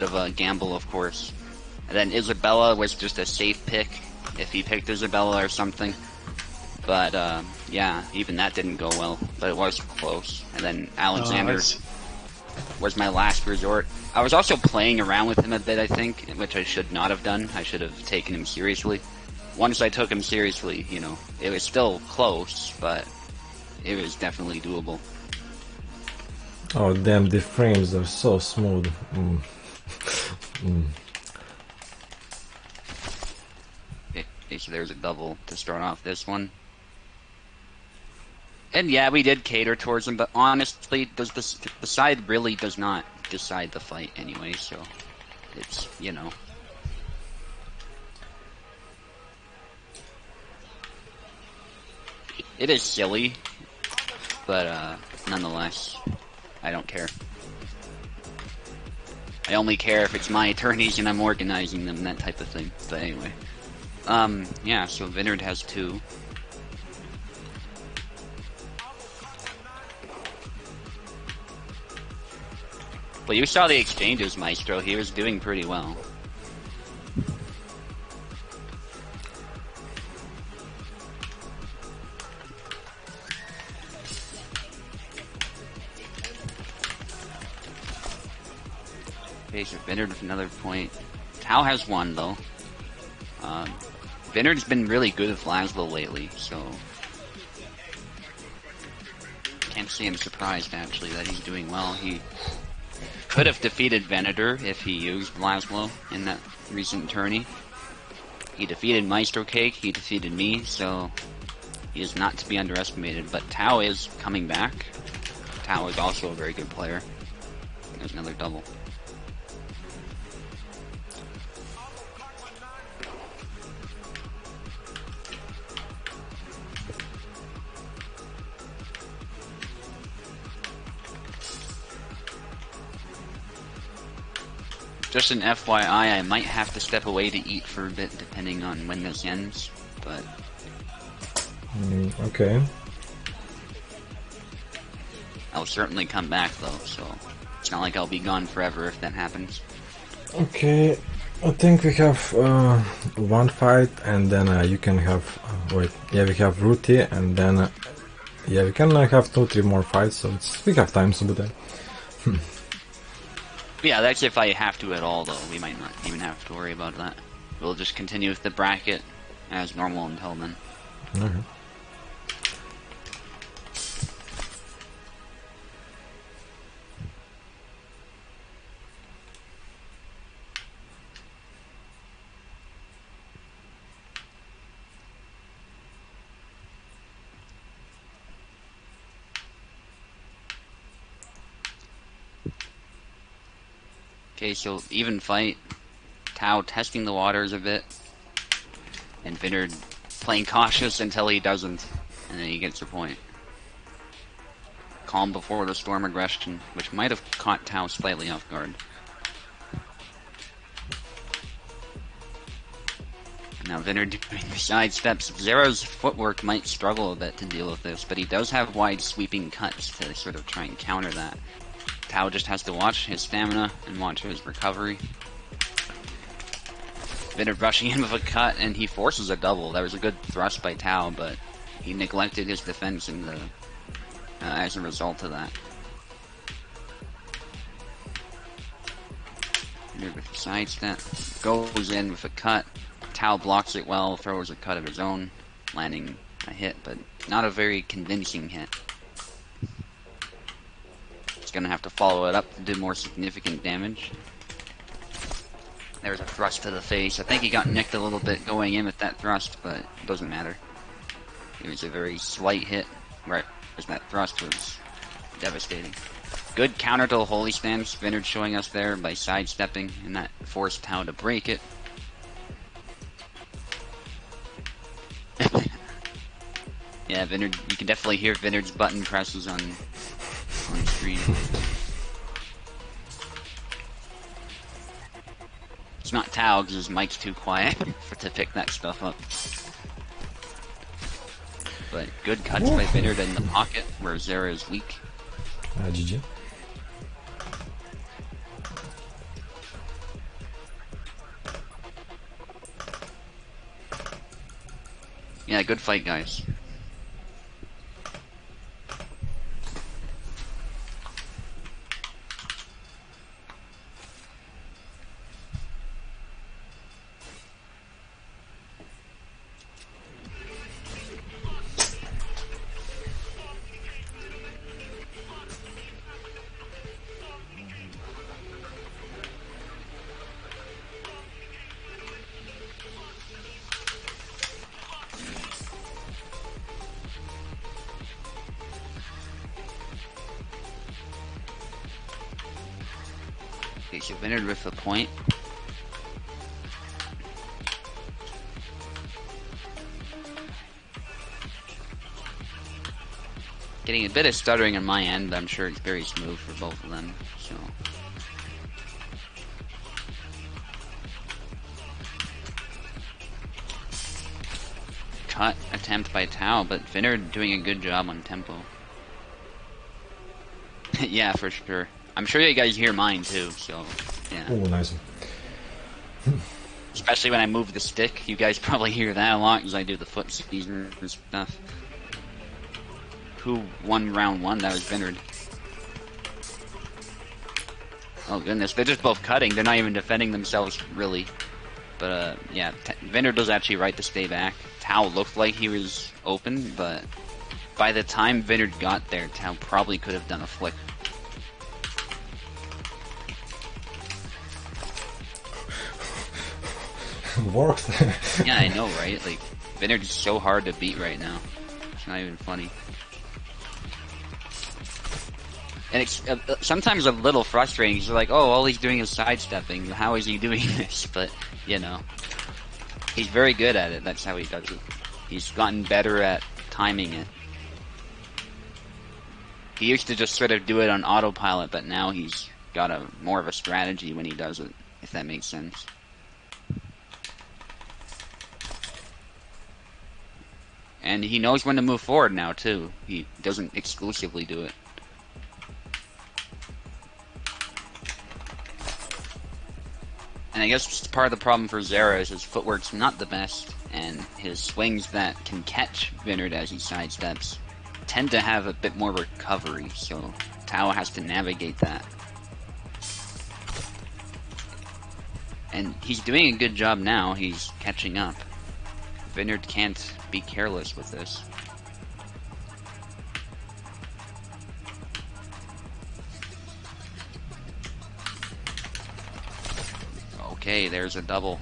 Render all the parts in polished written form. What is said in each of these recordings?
of a gamble, of course. And then Isabella was just a safe pick if he picked Isabella or something. But yeah, even that didn't go well, but it was close. And then Alexander was my last resort. I was also playing around with him a bit, I think, which I should not have done. I should have taken him seriously. Once I took him seriously, you know, it was still close, but it was definitely doable. Oh damn, the frames are so smooth. Okay, so there's a double to start off this one. And yeah, we did cater towards him, but honestly, the side really does not decide the fight anyway, so it's, you know. It is silly, but nonetheless, I don't care. I only care if it's my attorneys and I'm organizing them, that type of thing. But anyway. Yeah, so Vinard has 2. But you saw the exchanges, Maestro. He was doing pretty well. Okay, so Vinard with another point. Tao has 1, though. Vinard's been really good with Laszlo lately, so... Can't say I'm surprised, actually, that he's doing well. He could have defeated Venator if he used Laszlo in that recent tourney. He defeated Maestro Cake, he defeated me, so he is not to be underestimated. But Tao is coming back. Tao is also a very good player. There's another double. Just an FYI, I might have to step away to eat for a bit depending on when this ends, but... Okay. I'll certainly come back though, so it's not like I'll be gone forever if that happens. Okay, I think we have 1 fight and then you can have... wait, yeah, we have Ruti and then... yeah, we can have 2-3 more fights, so we have time, so but Yeah, that's if I have to at all, though. We might not even have to worry about that. We'll just continue with the bracket as normal until then. Okay. Okay, so even fight. Tao testing the waters a bit. And Vinard playing cautious until he doesn't. And then he gets a point. Calm before the storm aggression, which might have caught Tao slightly off guard. Now Vinard doing the side steps. Zero's footwork might struggle a bit to deal with this, but he does have wide sweeping cuts to sort of try and counter that. Tao just has to watch his stamina and watch his recovery. Vinard rushing in with a cut, and he forces a double. That was a good thrust by Tao, but he neglected his defense in the as a result of that. Vinard with a side step, goes in with a cut. Tao blocks it well, throws a cut of his own, landing a hit, but not a very convincing hit. Gonna have to follow it up to do more significant damage. There's a thrust to the face. I think he got nicked a little bit going in with that thrust, but it doesn't matter. It was a very slight hit, whereas that thrust was devastating. Good counter to the holy stance. Vinard showing us there by sidestepping, and that forced Tao to break it. Yeah, Vinard, you can definitely hear Vinard's button presses on screen. It's not Tao because his mic's too quiet to pick that stuff up. But good cuts by Vinard in the pocket where Zera is weak. GG. Yeah, good fight, guys. Okay, so Vinard with the point. Getting a bit of stuttering on my end, but I'm sure it's very smooth for both of them, so... Cut attempt by Tao, but Vinard doing a good job on tempo. Yeah, for sure. I'm sure you guys hear mine too, so yeah. Oh, nice. Especially when I move the stick, you guys probably hear that a lot because I do the foot season and stuff. Who won round one? That was Vinard. Oh goodness, they're just both cutting. They're not even defending themselves really. But yeah, Vinard was actually right to stay back. Tao looked like he was open, but by the time Vinard got there, Tao probably could have done a flick. Worked. Yeah, I know, right? Like, Vinard's so hard to beat right now. It's not even funny. And it's sometimes a little frustrating because you're like, oh, all he's doing is sidestepping. How is he doing this? But, you know, he's very good at it. That's how he does it. He's gotten better at timing it. He used to just sort of do it on autopilot, but now he's got more of a strategy when he does it, if that makes sense. And he knows when to move forward now, too. He doesn't exclusively do it. And I guess part of the problem for Zera is his footwork's not the best, and his swings that can catch Vinard as he sidesteps tend to have a bit more recovery, so Tao has to navigate that. And he's doing a good job now, he's catching up. Vinard can't be careless with this. Okay, there's a double.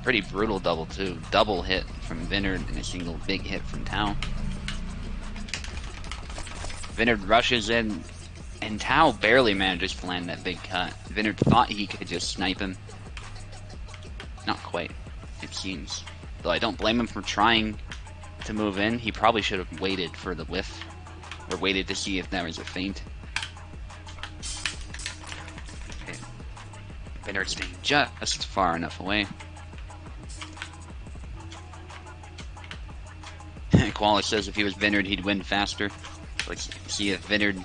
Pretty brutal double, too. Double hit from Vinard and a single big hit from Tao. Vinard rushes in, and Tao barely manages to land that big cut. Vinard thought he could just snipe him. Not quite, it seems. Though I don't blame him for trying to move in. He probably should have waited for the whiff, or waited to see if there was a feint. Okay. Vinard staying just far enough away. Koala says if he was Vinard, he'd win faster. Let's see if Vinard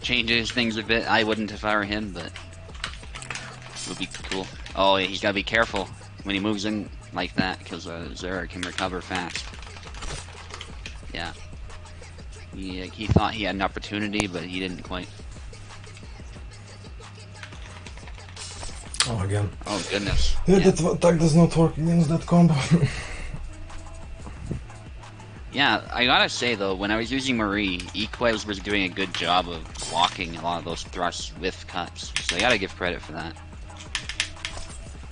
changes things a bit. I wouldn't if I were him, but it would be cool. Oh, he's got to be careful when he moves in like that, because Zera can recover fast. Yeah. He thought he had an opportunity, but he didn't quite. Oh, again. Oh, goodness. Yeah, that attack does not work against that combo. Yeah, I gotta say though, when I was using Marie, Equez was doing a good job of blocking a lot of those thrusts with cuts, so I gotta give credit for that.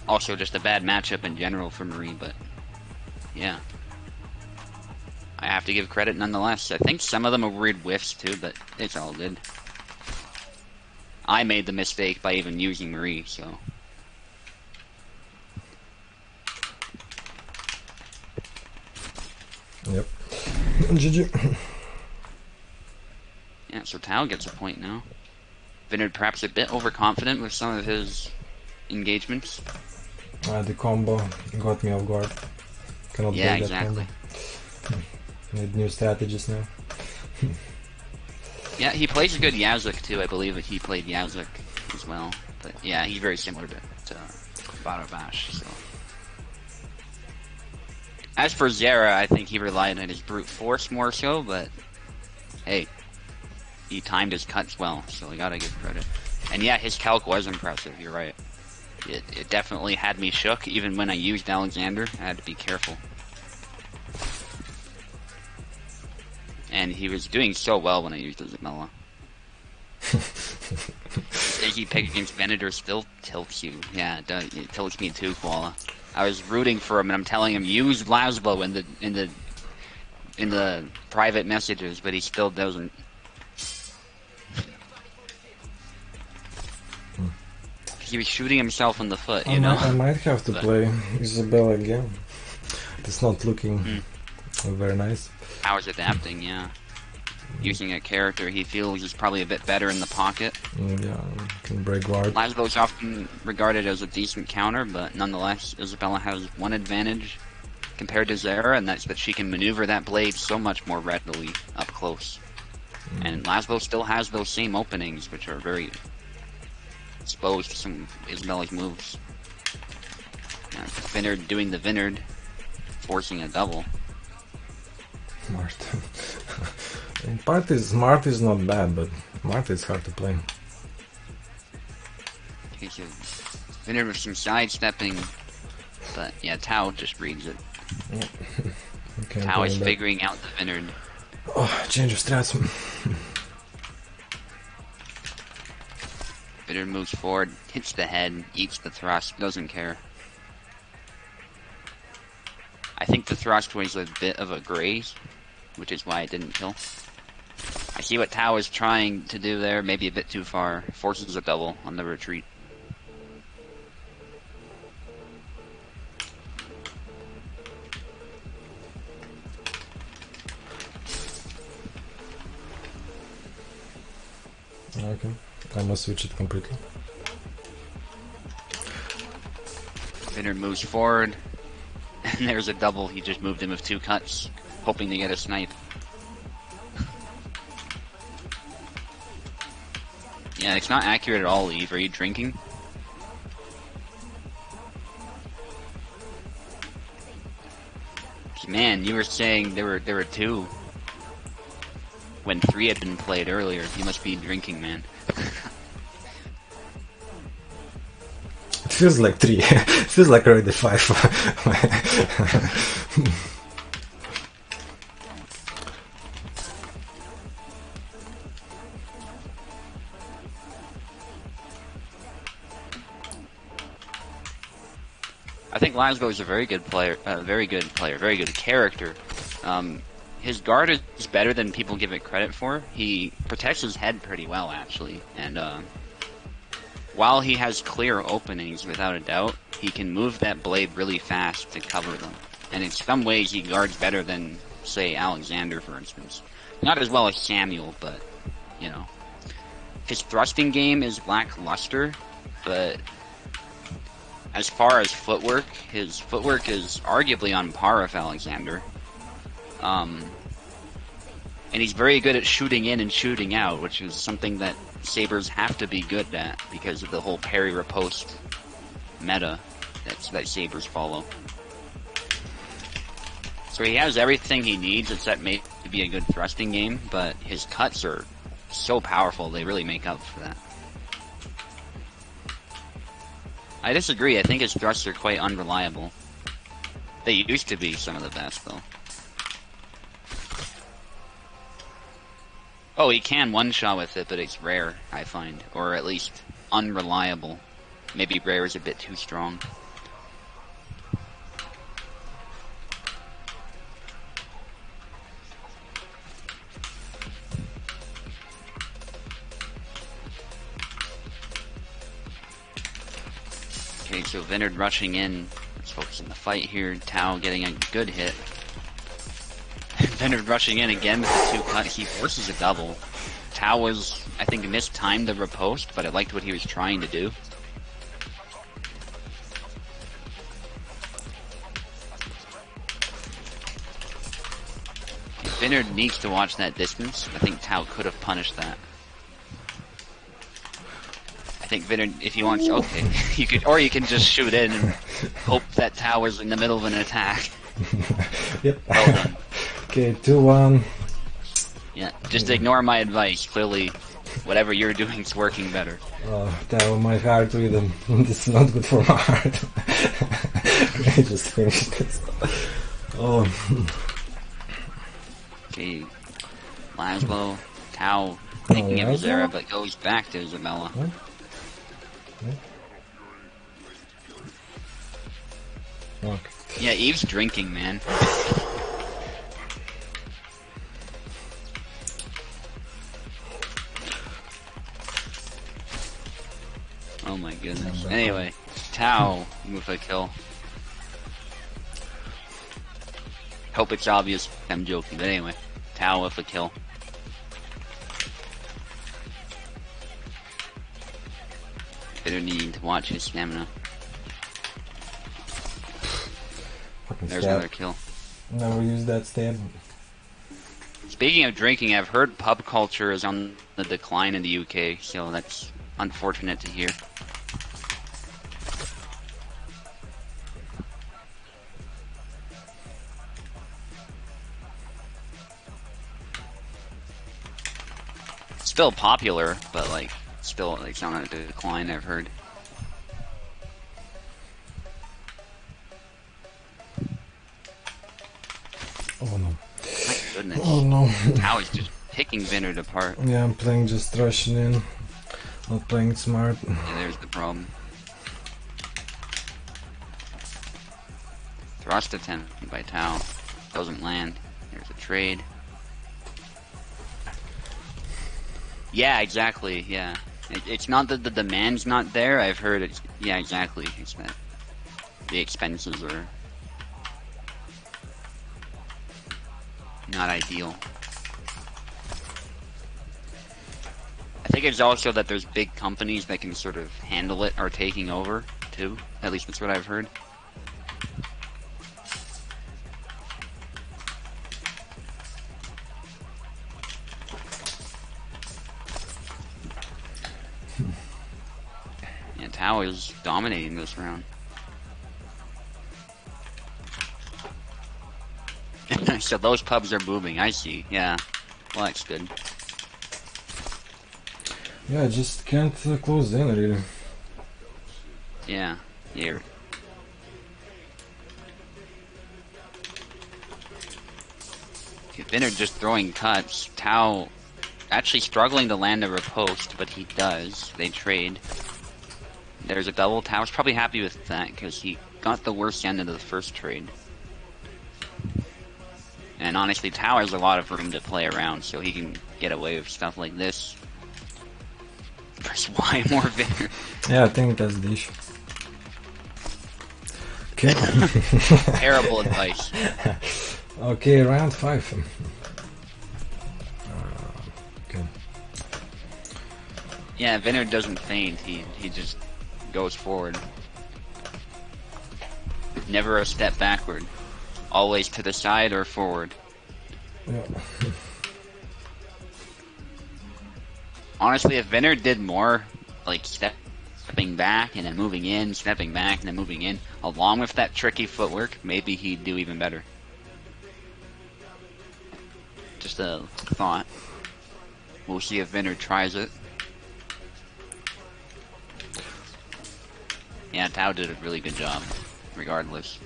Also, just a bad matchup in general for Marie, but yeah. I have to give credit nonetheless. I think some of them are weird whiffs too, but it's all good. I made the mistake by even using Marie, so... Yep. GG. Yeah, so Tao gets a point now. Vinard perhaps a bit overconfident with some of his engagements. The combo got me off guard. Cannot yeah, break exactly. That combo. Need new strategies now. Yeah, he plays a good Yazuk too. I believe that he played Yazuk as well. But yeah, he's very similar to Barabash. So As for Zera, I think he relied on his brute force more so, but hey, he timed his cuts well, so I gotta give credit. And yeah, his calc was impressive, you're right. It definitely had me shook, even when I used Alexander, I had to be careful. And he was doing so well when I used Isabella. Sticky pick against Venator still tilts you. Yeah, it does. It tilts me too, Koala. I was rooting for him, and I'm telling him use Laszlo in the private messages, but he still doesn't. He was shooting himself in the foot, you know. I might have to play Isabella again. It's not looking very nice. I was adapting, yeah. Using a character he feels is probably a bit better in the pocket. Yeah, can break guard. Laszlo is often regarded as a decent counter, but nonetheless, Isabella has one advantage compared to Zera, and that's that she can maneuver that blade so much more readily up close. And Laszlo still has those same openings, which are very exposed to some of Isabella's moves. Yeah, Vinard doing the Vinard, forcing a double. Smart. In part, Smart is not bad, but Smart is hard to play. Okay, so Vinard with some sidestepping, but yeah, Tao just reads it. Yeah. Tao is figuring out the Vinard. Oh, change of strats. Vinard moves forward, hits the head, eats the thrust, doesn't care. I think the thrust was a bit of a graze, which is why it didn't kill. I see what Tao is trying to do there, maybe a bit too far. Forces a double on the retreat. Okay, I must switch it completely. Vinard moves forward, and there's a double. He just moved him with 2 cuts, hoping to get a snipe. Yeah, it's not accurate at all, Eve. Are you drinking? Man, you were saying there were 2 when 3 had been played earlier. You must be drinking, man. It feels like 3. It feels like already 5. I think Laszlo is a very good player, very good character. His guard is better than people give it credit for. He protects his head pretty well, actually, and while he has clear openings, without a doubt, he can move that blade really fast to cover them. And in some ways, he guards better than, say, Alexander, for instance. Not as well as Samuel, but, you know. His thrusting game is lackluster, but as far as footwork, his footwork is arguably on par with Alexander. And he's very good at shooting in and shooting out, which is something that Sabers have to be good at because of the whole parry riposte meta that Sabers follow. So he has everything he needs except maybe to be a good thrusting game, but his cuts are so powerful, they really make up for that. I disagree, I think his thrusts are quite unreliable. They used to be some of the best, though. Oh, he can one-shot with it, but it's rare, I find. Or at least unreliable. Maybe rare is a bit too strong. Okay, so Vinard rushing in. Let's focus on the fight here. Tao getting a good hit. Vinard rushing in again with the 2 cut. He forces a double. Tao was, I think, mistimed the riposte, but I liked what he was trying to do. Vinard needs to watch that distance. I think Tao could have punished that. I think Vinu, if he wants, okay, you could, or you can just shoot in and hope that tower's in the middle of an attack. Yep. Well done. Okay, 2-1. Yeah, just ignore my advice. Clearly, whatever you're doing is working better. Tell my heart rhythm. This is not good for my heart. I just finished this. Oh. Okay, Laszlo, Tau thinking of his era, but goes back to Isabella. What? Okay. Yeah, Eve's drinking, man. Oh my goodness. Anyway, Tau with a kill. Hope it's obvious I'm joking, but anyway, Tau with a kill. Better need to watch his stamina. There's another kill. Never use that stab. Speaking of drinking, I've heard pub culture is on the decline in the UK, so that's unfortunate to hear. Still popular, but like, still it's on a decline, I've heard. Oh no. My goodness. Oh no. Tau is just picking Vinard apart. Yeah, I'm playing just rushing in. Not playing smart. Yeah, there's the problem. Thrust attempt by Tau. Doesn't land. There's a trade. Yeah, exactly, yeah. It's not that the demand's not there, I've heard it's... Yeah, exactly. It's that the expenses are not ideal. I think it's also that there's big companies that can sort of handle it are taking over, too. At least that's what I've heard. Yeah, Tau is dominating this round. So those pubs are booming, I see, yeah. Well, that's good. Yeah, I just can't close in really. Yeah, here. Vinard just throwing cuts. Tau actually struggling to land a riposte, but he does. They trade. There's a double. Tau's probably happy with that because he got the worst end of the first trade. And honestly, Tau has a lot of room to play around, so he can get away with stuff like this. Press Y more Vinard. Yeah, I think that's the issue. Okay. Terrible advice. Okay, round 5. Okay. Yeah, Vinard doesn't feint. He just goes forward. Never a step backward. Always to the side or forward. Yeah. Honestly, if Vinard did more, like stepping back and then moving in, stepping back and then moving in, along with that tricky footwork, maybe he'd do even better. Just a thought. We'll see if Vinard tries it. Yeah, Tau did a really good job, regardless.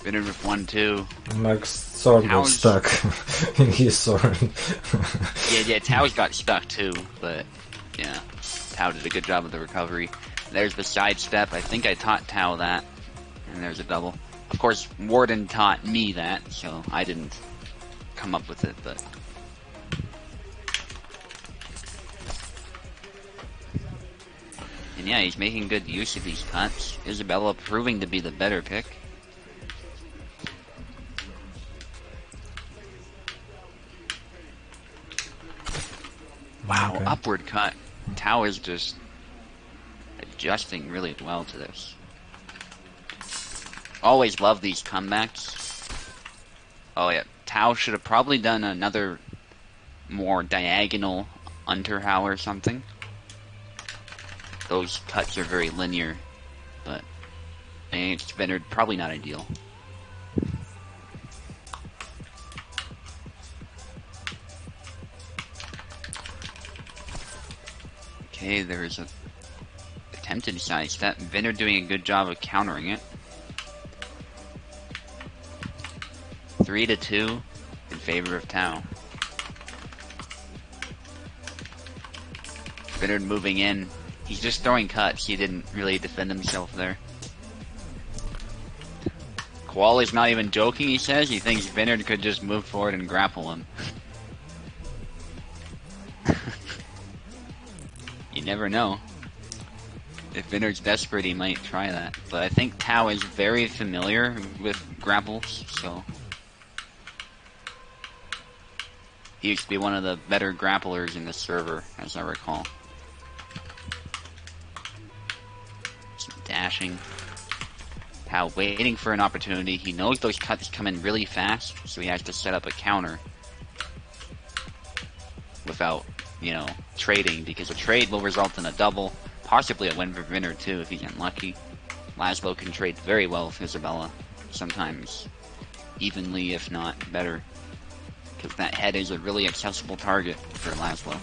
Vinard with 1-2. Max sword got stuck in his sword. Yeah, Tau's got stuck too, but yeah, Tau did a good job of the recovery. There's the sidestep. I think I taught Tau that. And there's a double. Of course, Warden taught me that, so I didn't come up with it, but... And yeah, he's making good use of these cuts. Isabella proving to be the better pick. Wow, Okay. upward cut. Tau is just adjusting really well to this. Always love these comebacks. Oh yeah, Tao should have probably done another more diagonal underhow or something. Those cuts are very linear, but against Vinard, probably not ideal. Okay, there's a attempted sidestep. Vinard doing a good job of countering it. 3-2 in favor of Tao. Vinard moving in. He's just throwing cuts. He didn't really defend himself there. Qual is not even joking, he says. He thinks Vinard could just move forward and grapple him. You never know. If Vinard's desperate, he might try that. But I think Tao is very familiar with grapples, so... He used to be one of the better grapplers in the server, as I recall. Some dashing. Tao waiting for an opportunity. He knows those cuts come in really fast, so he has to set up a counter. Without, you know, trading, because a trade will result in a double, possibly a win for Vinard too if he's unlucky. Laszlo can trade very well with Isabella, sometimes evenly if not better, because that head is a really accessible target for Laszlo.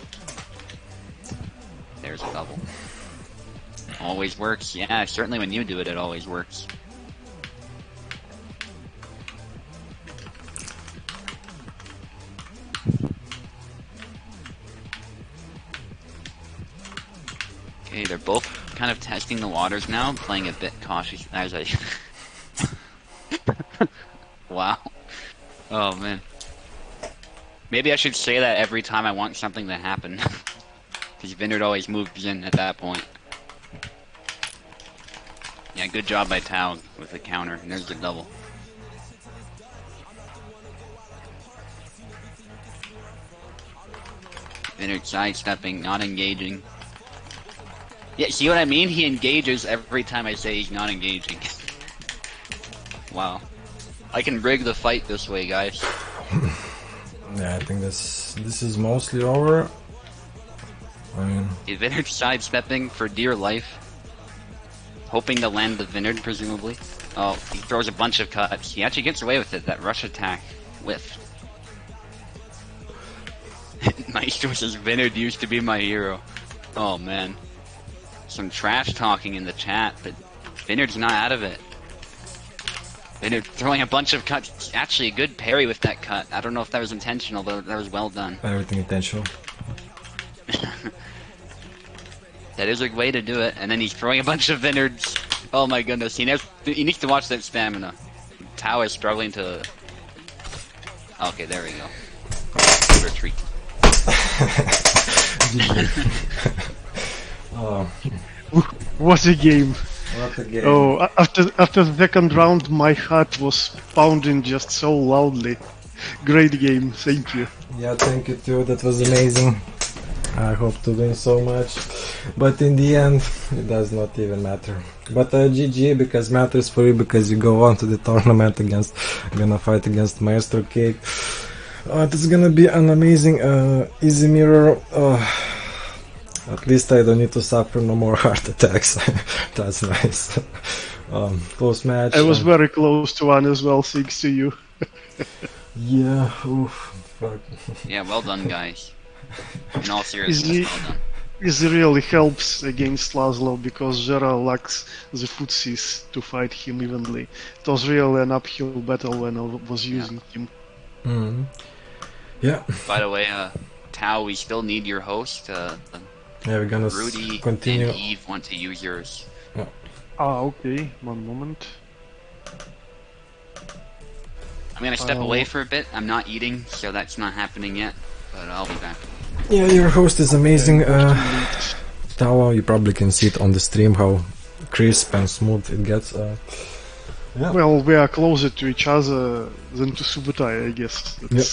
There's a double. Always works, yeah, certainly when you do it, it always works. Okay, they're both kind of testing the waters now, playing a bit cautious as I... Wow. Oh man. Maybe I should say that every time I want something to happen. Because Vinard always moves in at that point. Yeah, good job by Tao with the counter, and there's the double. Vinard sidestepping, not engaging. Yeah, see what I mean? He engages every time I say he's not engaging. Wow. I can rig the fight this way, guys. Yeah, I think this is mostly over. I mean... Vinard sidestepping for dear life. Hoping to land the Vinard, presumably. Oh, he throws a bunch of cuts. He actually gets away with it. That rush attack whiffed. Maestro says Vinard used to be my hero. Oh, man. Some trash talking in the chat, but Vinard's not out of it. Vinard throwing a bunch of cuts. Actually, a good parry with that cut. I don't know if that was intentional, but that was well done. Everything intentional. That is a way to do it. And then he's throwing a bunch of Vinards. Oh my goodness, he needs to watch that stamina. Tao is struggling to... Okay, there we go. Retreat. Oh. What a game! What a game. Oh, after the second round, my heart was pounding just so loudly. Great game, thank you. Yeah, thank you too, that was amazing. I hope to win so much, but in the end, it does not even matter. But GG, because matters for you, because you go on to the tournament gonna fight against Maestro Cake. It's gonna be an amazing easy mirror. At least I don't need to suffer no more heart attacks. That's nice. Close match. I was very close to one as well, thanks to you. Yeah, oof, fuck. Yeah, well done, guys. In all seriousness, well done. It really helps against Laszlo, because Gera lacks the footsies to fight him evenly. It was really an uphill battle when I was using him. Mm-hmm. Yeah. By the way, Tao, we still need your host. Yeah, we're gonna Rudy continue. and Eve want to use yours. Yeah. Okay, one moment. I'm gonna step away for a bit. I'm not eating, so that's not happening yet. But I'll be back. Yeah, your host is amazing. Tao, you probably can see it on the stream how crisp and smooth it gets. Yeah. Well, we are closer to each other than to Subutai, I guess. Yep.